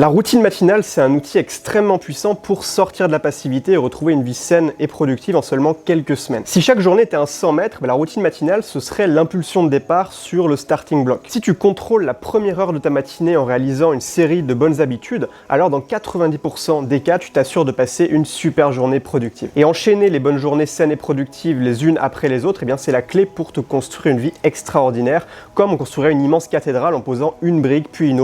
La routine matinale, c'est un outil extrêmement puissant pour sortir de la passivité et retrouver une vie saine et productive en seulement quelques semaines. Si chaque journée était un 100 mètres, la routine matinale, ce serait l'impulsion de départ sur le starting block. Si tu contrôles la première heure de ta matinée en réalisant une série de bonnes habitudes, alors dans 90% des cas, tu t'assures de passer une super journée productive. Et enchaîner les bonnes journées saines et productives les unes après les autres, c'est la clé pour te construire une vie extraordinaire, comme on construirait une immense cathédrale en posant une brique, puis une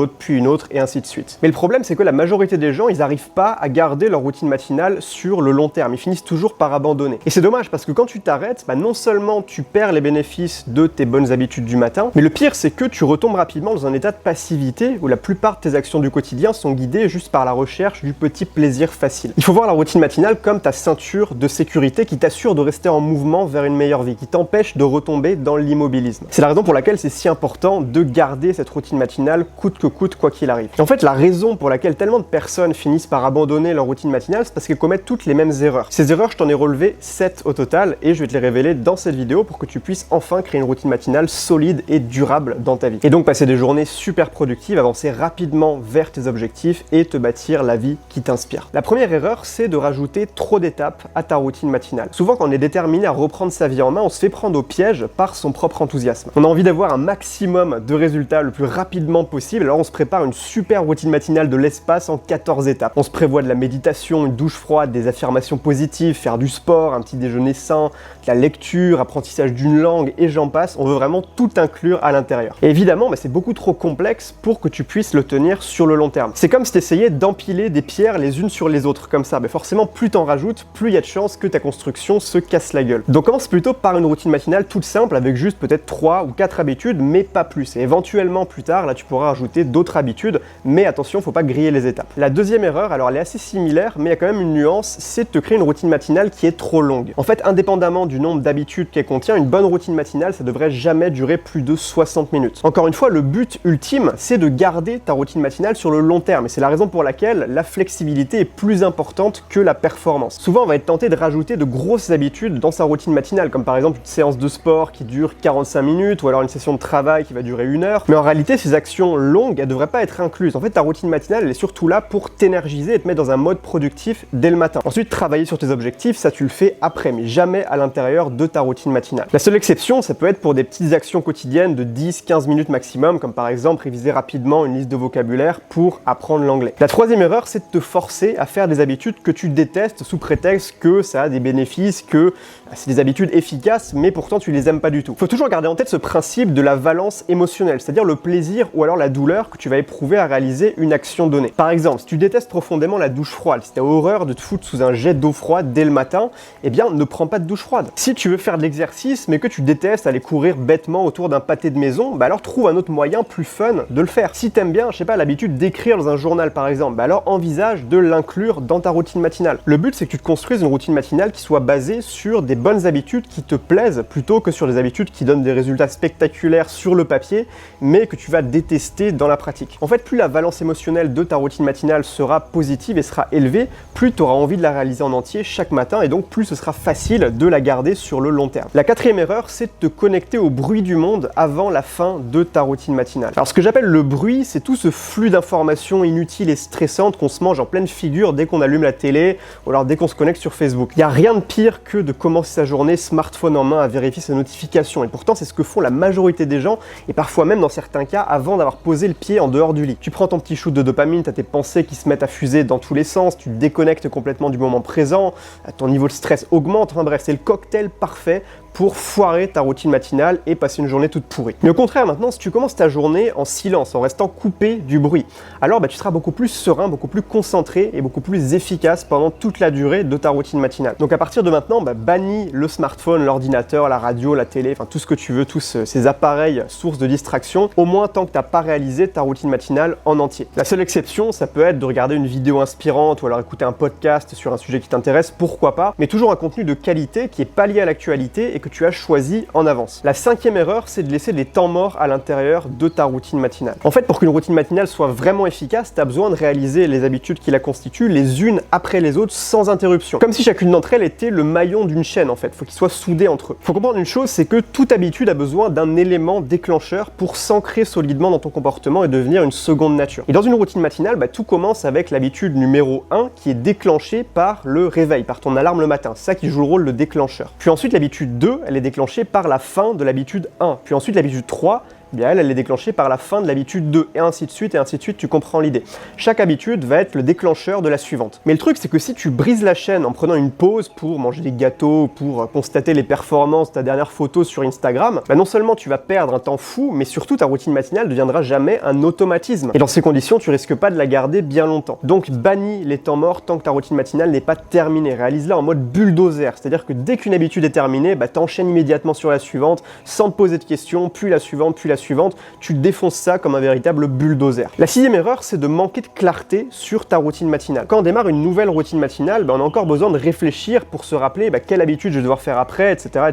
autre, et ainsi de suite. Mais le problème, c'est que la majorité des gens, ils n'arrivent pas à garder leur routine matinale sur le long terme. Ils finissent toujours par abandonner. Et c'est dommage parce que quand tu t'arrêtes, non seulement tu perds les bénéfices de tes bonnes habitudes du matin, mais le pire, c'est que tu retombes rapidement dans un état de passivité où la plupart de tes actions du quotidien sont guidées juste par la recherche du petit plaisir facile. Il faut voir la routine matinale comme ta ceinture de sécurité qui t'assure de rester en mouvement vers une meilleure vie, qui t'empêche de retomber dans l'immobilisme. C'est la raison pour laquelle c'est si important de garder cette routine matinale coûte que coûte, quoi qu'il arrive. Et en fait, la raison pour laquelle tellement de personnes finissent par abandonner leur routine matinale, c'est parce qu'elles commettent toutes les mêmes erreurs. Ces erreurs, je t'en ai relevé 7 au total et je vais te les révéler dans cette vidéo pour que tu puisses enfin créer une routine matinale solide et durable dans ta vie. Et donc passer des journées super productives, avancer rapidement vers tes objectifs et te bâtir la vie qui t'inspire. La première erreur, c'est de rajouter trop d'étapes à ta routine matinale. Souvent, quand on est déterminé à reprendre sa vie en main, on se fait prendre au piège par son propre enthousiasme. On a envie d'avoir un maximum de résultats le plus rapidement possible, alors on se prépare une super routine matinale de l'espace en 14 étapes. On se prévoit de la méditation, une douche froide, des affirmations positives, faire du sport, un petit déjeuner sain, de la lecture, apprentissage d'une langue et j'en passe. On veut vraiment tout inclure à l'intérieur. Et évidemment, c'est beaucoup trop complexe pour que tu puisses le tenir sur le long terme. C'est comme si tu essayais d'empiler des pierres les unes sur les autres, comme ça. Mais forcément, plus t'en rajoutes, plus il y a de chances que ta construction se casse la gueule. Donc commence plutôt par une routine matinale toute simple avec juste peut-être 3 ou 4 habitudes, mais pas plus. Et éventuellement, plus tard, là, tu pourras rajouter d'autres habitudes, mais attention, faut pas griller les étapes. La deuxième erreur, alors elle est assez similaire, mais il y a quand même une nuance, c'est de te créer une routine matinale qui est trop longue. En fait, indépendamment du nombre d'habitudes qu'elle contient, une bonne routine matinale, ça devrait jamais durer plus de 60 minutes. Encore une fois, le but ultime, c'est de garder ta routine matinale sur le long terme, et c'est la raison pour laquelle la flexibilité est plus importante que la performance. Souvent, on va être tenté de rajouter de grosses habitudes dans sa routine matinale, comme par exemple une séance de sport qui dure 45 minutes, ou alors une session de travail qui va durer 1 heure. Mais en réalité, ces actions longues, elles devraient pas être incluses. En fait, ta routine matinale, elle est surtout là pour t'énergiser et te mettre dans un mode productif dès le matin. Ensuite, travailler sur tes objectifs, ça tu le fais après, mais jamais à l'intérieur de ta routine matinale. La seule exception, ça peut être pour des petites actions quotidiennes de 10-15 minutes maximum, comme par exemple réviser rapidement une liste de vocabulaire pour apprendre l'anglais. La troisième erreur, c'est de te forcer à faire des habitudes que tu détestes sous prétexte que ça a des bénéfices, que c'est des habitudes efficaces, mais pourtant tu les aimes pas du tout. Il faut toujours garder en tête ce principe de la valence émotionnelle, c'est-à-dire le plaisir ou alors la douleur que tu vas éprouver à réaliser une action donnée. Par exemple, si tu détestes profondément la douche froide, si tu as horreur de te foutre sous un jet d'eau froide dès le matin, ne prends pas de douche froide. Si tu veux faire de l'exercice, mais que tu détestes aller courir bêtement autour d'un pâté de maison, alors trouve un autre moyen plus fun de le faire. Si t'aimes bien, l'habitude d'écrire dans un journal par exemple, alors envisage de l'inclure dans ta routine matinale. Le but, c'est que tu te construises une routine matinale qui soit basée sur des bonnes habitudes qui te plaisent, plutôt que sur des habitudes qui donnent des résultats spectaculaires sur le papier, mais que tu vas détester dans la pratique. En fait, plus la valence émotionnelle de ta routine matinale sera positive et sera élevée, plus tu auras envie de la réaliser en entier chaque matin et donc plus ce sera facile de la garder sur le long terme. La quatrième erreur, c'est de te connecter au bruit du monde avant la fin de ta routine matinale. Alors ce que j'appelle le bruit, c'est tout ce flux d'informations inutiles et stressantes qu'on se mange en pleine figure dès qu'on allume la télé ou alors dès qu'on se connecte sur Facebook. Il n'y a rien de pire que de commencer sa journée smartphone en main à vérifier ses notifications et pourtant c'est ce que font la majorité des gens et parfois même dans certains cas avant d'avoir posé le pied en dehors du lit. Tu prends ton petit shoot de dopamine, tu as tes pensées qui se mettent à fuser dans tous les sens, tu te déconnectes complètement du moment présent, ton niveau de stress augmente, bref, c'est le cocktail parfait pour foirer ta routine matinale et passer une journée toute pourrie. Mais au contraire, maintenant, si tu commences ta journée en silence, en restant coupé du bruit, alors tu seras beaucoup plus serein, beaucoup plus concentré et beaucoup plus efficace pendant toute la durée de ta routine matinale. Donc à partir de maintenant, bannis le smartphone, l'ordinateur, la radio, la télé, tout ce que tu veux, tous ces appareils sources de distraction, au moins tant que tu n'as pas réalisé ta routine matinale en entier. La seule exception, ça peut être de regarder une vidéo inspirante ou alors écouter un podcast sur un sujet qui t'intéresse, pourquoi pas, mais toujours un contenu de qualité qui est pas lié à l'actualité et que tu as choisi en avance. La cinquième erreur, c'est de laisser des temps morts à l'intérieur de ta routine matinale. En fait, pour qu'une routine matinale soit vraiment efficace, tu as besoin de réaliser les habitudes qui la constituent les unes après les autres sans interruption. Comme si chacune d'entre elles était le maillon d'une chaîne en fait. Il faut qu'ils soient soudés entre eux. Il faut comprendre une chose, c'est que toute habitude a besoin d'un élément déclencheur pour s'ancrer solidement dans ton comportement et devenir une seconde nature. Et dans une routine matinale, tout commence avec l'habitude numéro 1 qui est déclenchée par le réveil, par ton alarme le matin. C'est ça qui joue le rôle de déclencheur. Puis ensuite, l'habitude 2, elle est déclenchée par la fin de l'habitude 1. Puis ensuite, l'habitude 3, elle est déclenchée par la fin de l'habitude 2, et ainsi de suite, tu comprends l'idée. Chaque habitude va être le déclencheur de la suivante. Mais le truc, c'est que si tu brises la chaîne en prenant une pause pour manger des gâteaux, pour constater les performances de ta dernière photo sur Instagram, non seulement tu vas perdre un temps fou, mais surtout ta routine matinale ne deviendra jamais un automatisme. Et dans ces conditions, tu risques pas de la garder bien longtemps. Donc bannis les temps morts tant que ta routine matinale n'est pas terminée. Réalise-la en mode bulldozer, c'est-à-dire que dès qu'une habitude est terminée, t'enchaînes immédiatement sur la suivante, sans te poser de questions, puis la suivante, tu défonces ça comme un véritable bulldozer. La sixième erreur, c'est de manquer de clarté sur ta routine matinale. Quand on démarre une nouvelle routine matinale, on a encore besoin de réfléchir pour se rappeler quelle habitude je vais devoir faire après, etc.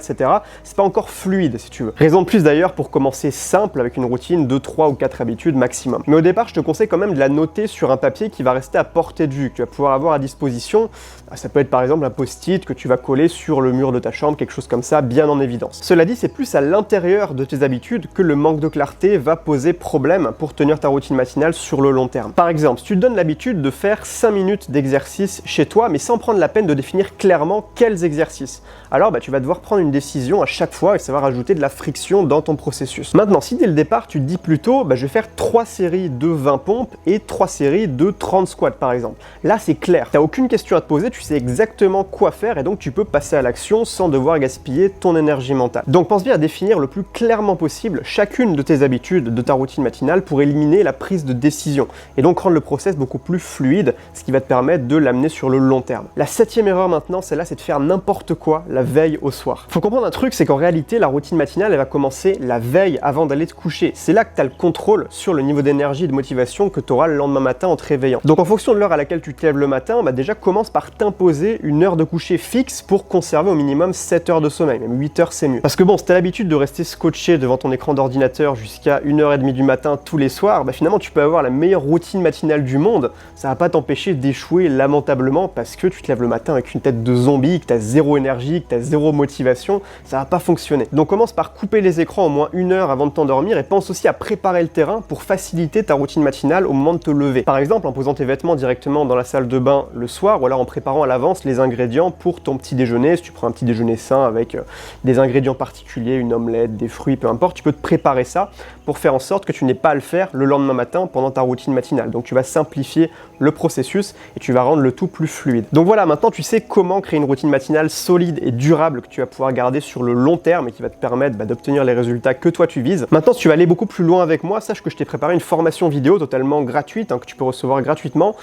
C'est pas encore fluide, si tu veux. Raison de plus d'ailleurs pour commencer simple avec une routine de 3 ou 4 habitudes maximum. Mais au départ, je te conseille quand même de la noter sur un papier qui va rester à portée de vue, que tu vas pouvoir avoir à disposition. Ça peut être par exemple un post-it que tu vas coller sur le mur de ta chambre, quelque chose comme ça, bien en évidence. Cela dit, c'est plus à l'intérieur de tes habitudes que le manque de clarté va poser problème pour tenir ta routine matinale sur le long terme. Par exemple, si tu te donnes l'habitude de faire 5 minutes d'exercice chez toi, mais sans prendre la peine de définir clairement quels exercices, alors tu vas devoir prendre une décision à chaque fois et ça va rajouter de la friction dans ton processus. Maintenant, si dès le départ, tu te dis plutôt, je vais faire 3 séries de 20 pompes et 3 séries de 30 squats par exemple. Là, c'est clair. Tu n'as aucune question à te poser, tu sais exactement quoi faire et donc tu peux passer à l'action sans devoir gaspiller ton énergie mentale. Donc pense bien à définir le plus clairement possible chacune de tes habitudes, de ta routine matinale pour éliminer la prise de décision et donc rendre le process beaucoup plus fluide, ce qui va te permettre de l'amener sur le long terme. La septième erreur maintenant, c'est de faire n'importe quoi la veille au soir. Faut comprendre un truc, c'est qu'en réalité, la routine matinale, elle va commencer la veille avant d'aller te coucher. C'est là que tu as le contrôle sur le niveau d'énergie et de motivation que tu auras le lendemain matin en te réveillant. Donc en fonction de l'heure à laquelle tu te lèves le matin, déjà commence par t'imposer une heure de coucher fixe pour conserver au minimum 7 heures de sommeil, même 8 heures c'est mieux. Parce que si tu as l'habitude de rester scotché devant ton écran d'ordinateur jusqu'à 1h30 du matin tous les soirs, finalement tu peux avoir la meilleure routine matinale du monde, ça va pas t'empêcher d'échouer lamentablement parce que tu te lèves le matin avec une tête de zombie, que tu as zéro énergie, que tu as zéro motivation, ça va pas fonctionner. Donc commence par couper les écrans au moins 1 heure avant de t'endormir et pense aussi à préparer le terrain pour faciliter ta routine matinale au moment de te lever. Par exemple en posant tes vêtements directement dans la salle de bain le soir ou alors en préparant à l'avance les ingrédients pour ton petit déjeuner. Si tu prends un petit déjeuner sain avec des ingrédients particuliers, une omelette, des fruits, peu importe, tu peux te préparer ça pour faire en sorte que tu n'aies pas à le faire le lendemain matin pendant ta routine matinale. Donc tu vas simplifier le processus et tu vas rendre le tout plus fluide. Donc voilà, maintenant tu sais comment créer une routine matinale solide et durable que tu vas pouvoir garder sur le long terme et qui va te permettre d'obtenir les résultats que toi tu vises. Maintenant, si tu vas aller beaucoup plus loin avec moi, sache que je t'ai préparé une formation vidéo totalement gratuite que tu peux recevoir gratuitement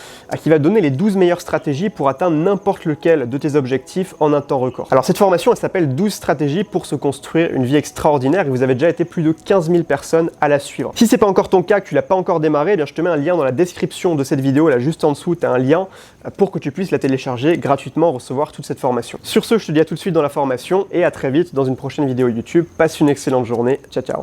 qui va te donner les 12 meilleures stratégies pour atteindre n'importe lequel de tes objectifs en un temps record. Alors cette formation, elle s'appelle 12 stratégies pour se construire une vie extraordinaire et vous avez déjà été plus de 15 000 personnes à la suivre. Si c'est pas encore ton cas, que tu l'as pas encore démarré, je te mets un lien dans la description de cette vidéo, là juste en dessous, tu as un lien pour que tu puisses la télécharger gratuitement, recevoir toute cette formation. Sur ce, je te dis à tout de suite dans la formation et à très vite dans une prochaine vidéo YouTube. Passe une excellente journée. Ciao, ciao.